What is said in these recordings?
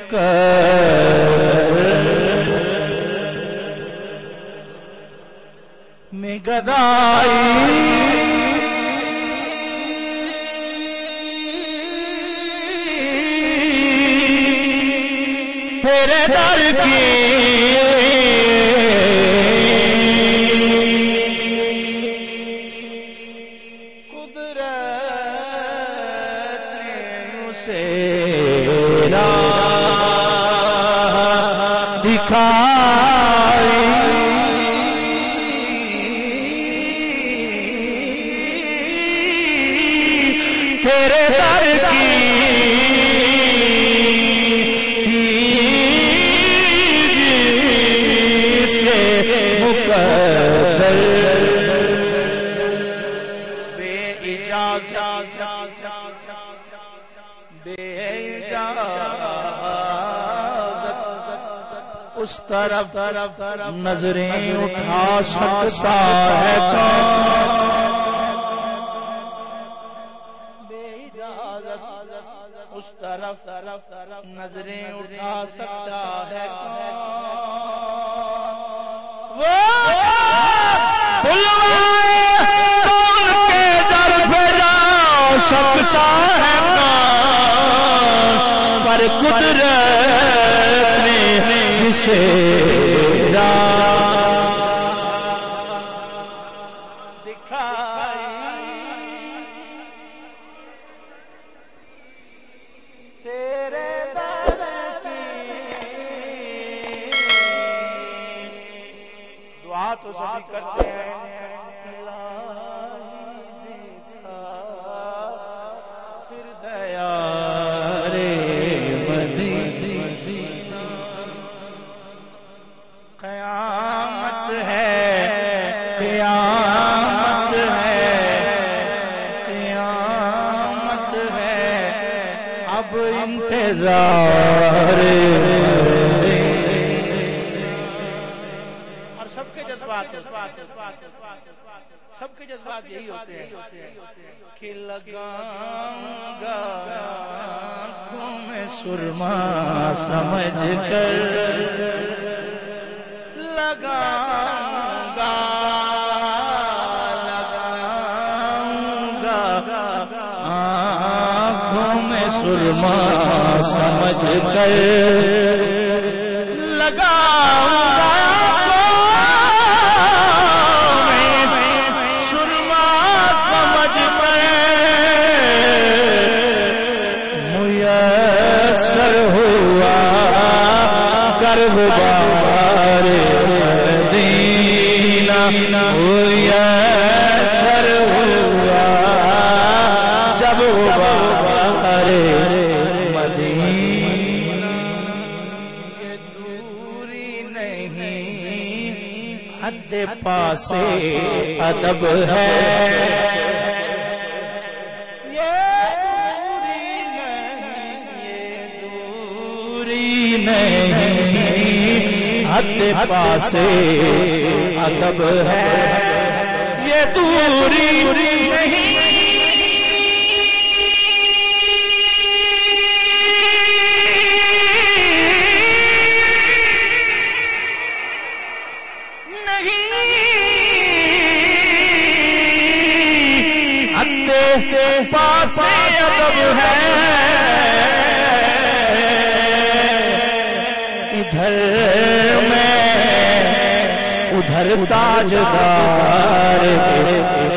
مقدر میں گدائی تیرے در کی قدرت نے اسے راہ دکھائی تیرے در کی جس کے مقدر بے اجازت بے اجازت اس طرف نظریں اٹھا سکتا ہے کون اس طرف نظریں اٹھا سکتا ہے کون وہ بلوائے کون کے در پہ جا سکتا ہے کون پر قدرت نے جسے تو سبھی کرتے ہیں دیکھا پھر دیار مدینہ قیامت ہے قیامت ہے قیامت ہے اب انتظار سب کے جذبات یہی ہوتے ہیں کہ لگاؤں گا آنکھوں میں سرما سمجھ کر لگاؤں گا آنکھوں میں سرما سمجھ کر لگاؤں گا بار مدینہ میسر ہوا جب بار مدینہ یہ دوری نہیں حد پاس ادب ہے حد پاس ادب ہے یہ دوری نہیں حد پاس ادب ہے ادھر ادھر تاجدار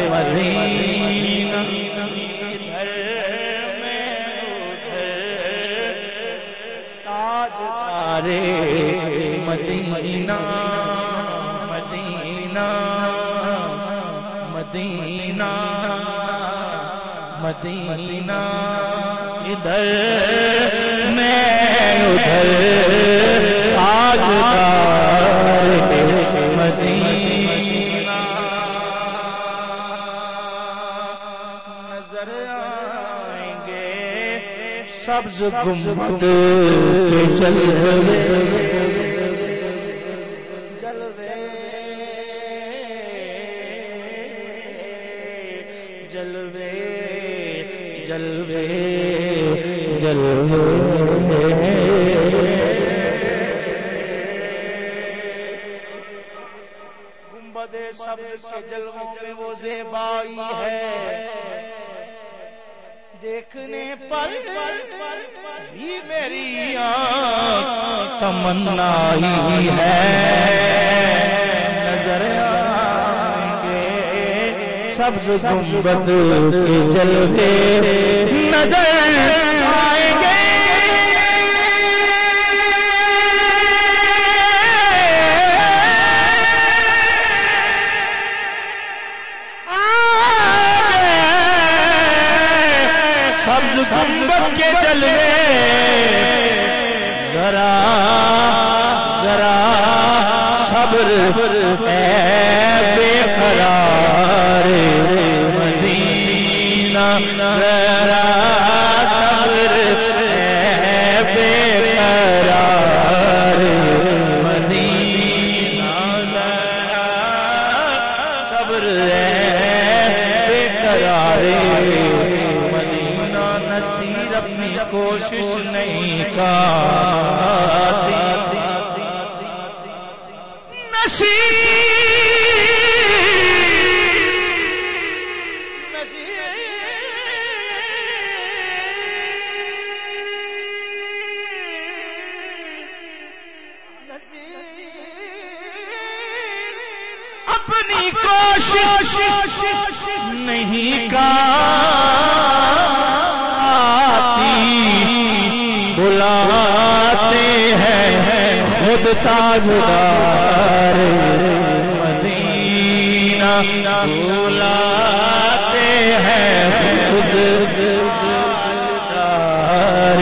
مدینہ ادھر میں ادھر تاجدار مدینہ مدینہ مدینہ مدینہ ادھر میں ادھر تاجدار مدینہ نظر آئیں گے سبز گنبد کے جلوے جلوے جلوے جلوے جلوے سبز کے جلووں میں وہ زیبائی ہے، دیکھنے پر ہی میری آنکھ تمنا ہی ہے، نظر آئیں گے سبز گنبد کے جلوے نظر آئیں گے، سبز گنبد کے جلوے ذرا ذرا صبر اے بے قرار مدینہ، ذرا صبر اے بے قرار مدینہ، ذرا صبر اے بے قرار مدینہ، نصیر اپنی کوشش نہیں کرتی، اپنی کوشش نہیں کرتی، بلاتے ہیں خود تاجدار مدینہ، بلاتے ہیں خود تاجدار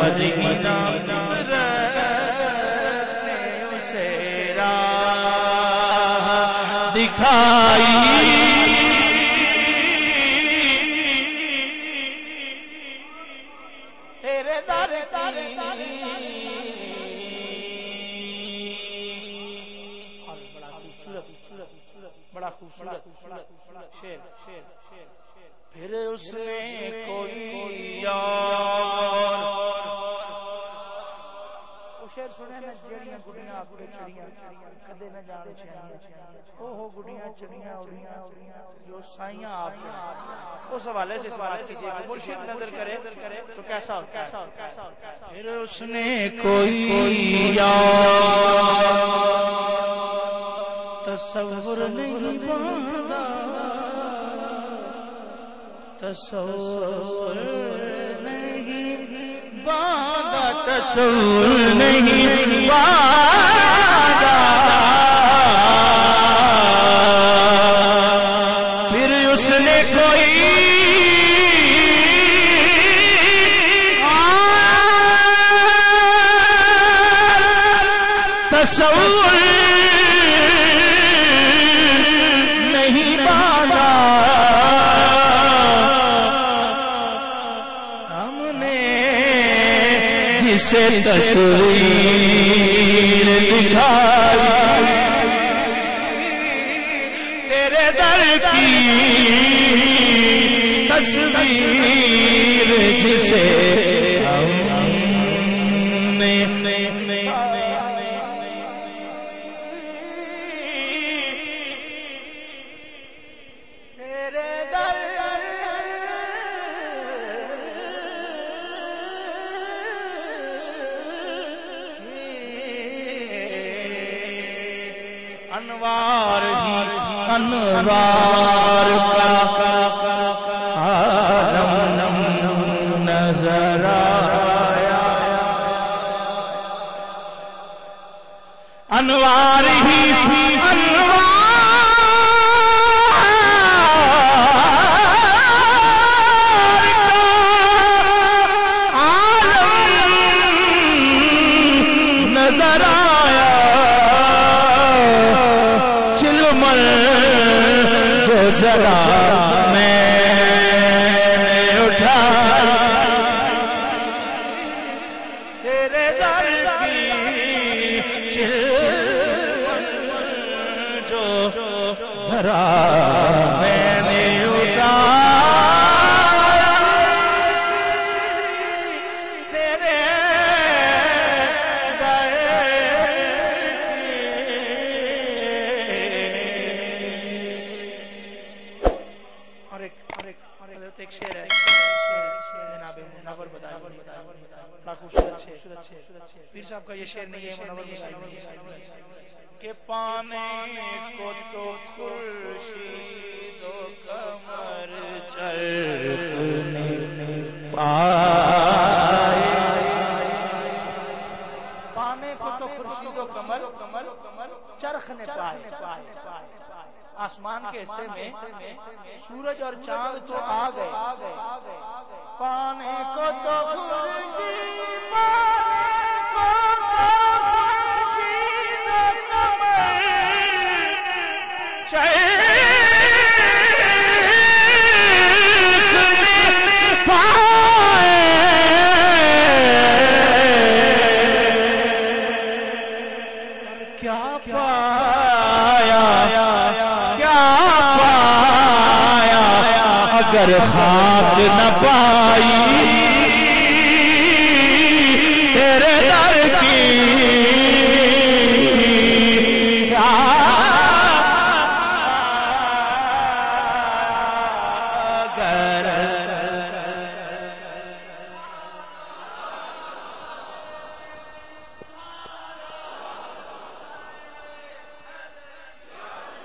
مدینہ، نے اسے راہ دکھائی، تیرے در بڑا خوبصورت شیر، پھر اس نے کوئی یار، وہ شیر سنے نا، جڑیاں گڑیاں اپنے چڑیاں کدے نہ جان چھیاں، اوہ گڑیاں چڑیاں اڑیاں جو سائیاں آپ، اس حوالے سے سوال کیجئے کہ مرشد نظر کرے تو کیسا ہوتا ہے؟ پھر اس نے کوئی یار تصور نہیں باندھا، تصور نہیں باندھا، تصور نہیں باندھا، پھر اس نے کوئی تصور نہیں باندھا، ہم نے جسے تصویر دکھائی، تیرے در کی تصویر جسے ہم نے انوار ہی انوار کا عالم نظر آیا، انوار ہی انوار کا عالم نظر آیا، جو ذرا میں نے اٹھایا، تیرے در کی چلمن جو ذرا میں نے اٹھایا، تیرے در کی حضرت ایک شعر ہے جناب منور بدائی بڑا خوبصورت شعر، پیر صاحب کا یہ شعر نہیں ہے، منور بدائی کہ پانے کو تو خورشید و قمر چرخ نے پائے، پانے کو تو خورشید و قمر چرخ نے پائے، آسمان کے حصے میں سورج اور چاند تو آ گئے، پانے کو تو خورشید، پانے کو تو خورشید و قمر چرخ نے پائے، کیا پایا اگر خاک نہ پائی تیرے در کی،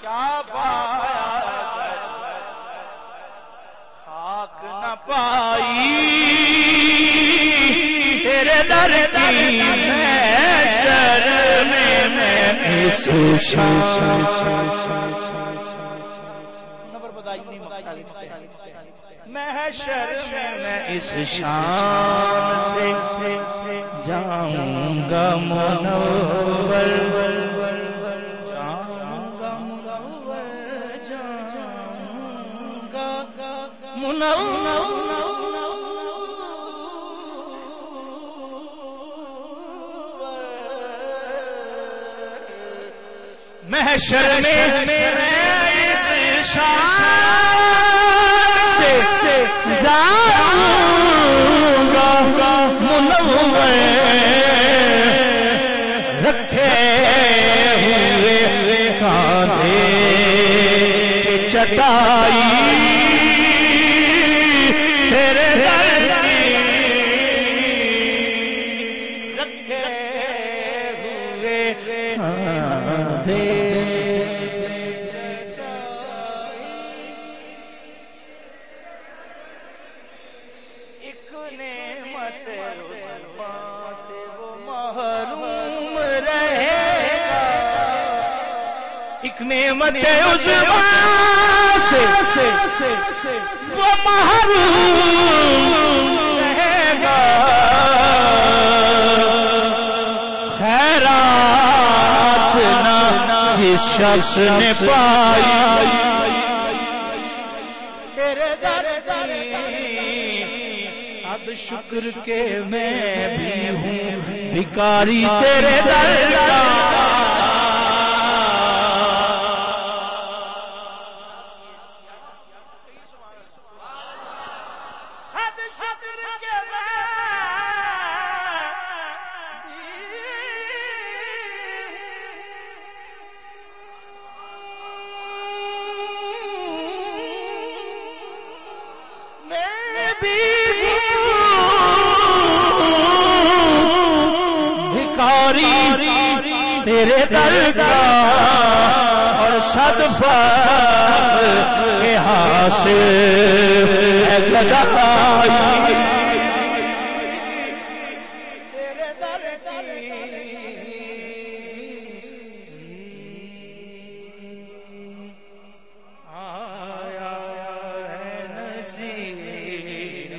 کیا پایا خاک نہ پائی تیرے در کی، محشر میں اس شان، محشر میں اس شان سے جاؤں گا منور، محشر میں اس شان سے جاؤں گا منور، رکھے ہوئے کاندھے چٹائی تیرے در کی، رکھے ہوئے کاندھے ایک نعمت عظمیٰ سے وہ محروم رہے گا، ایک نعمت عظمیٰ سے وہ محروم رہے گا، خیرات نہ جس شخص نے پائی تیرے در کی، اب شکر کے میں بھی ہوں بھکاری تیرے در کا، تیرے در کا، اور صد فخر کے حاصل ہے گدائی تیرے در کی، آیا ہے نذیر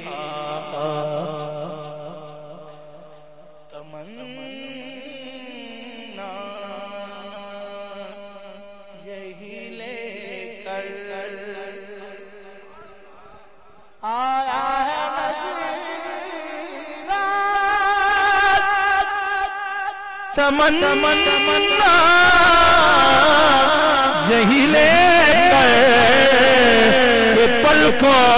تمنا یہی لے کر، آیا ہے نذیر تمنا یہی لے کر، پلکوں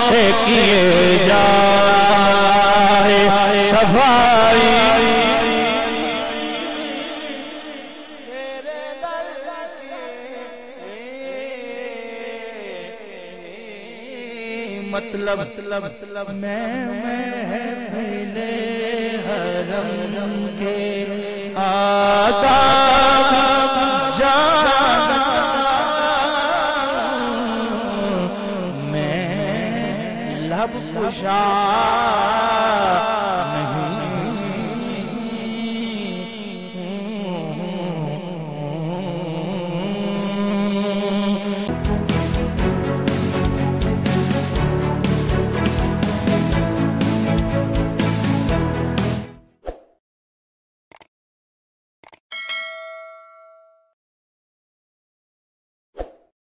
سے کیے جائے صفائی تیرے در کی، مطلب میں محفل حرم کے آداب جانتا میں لب کشا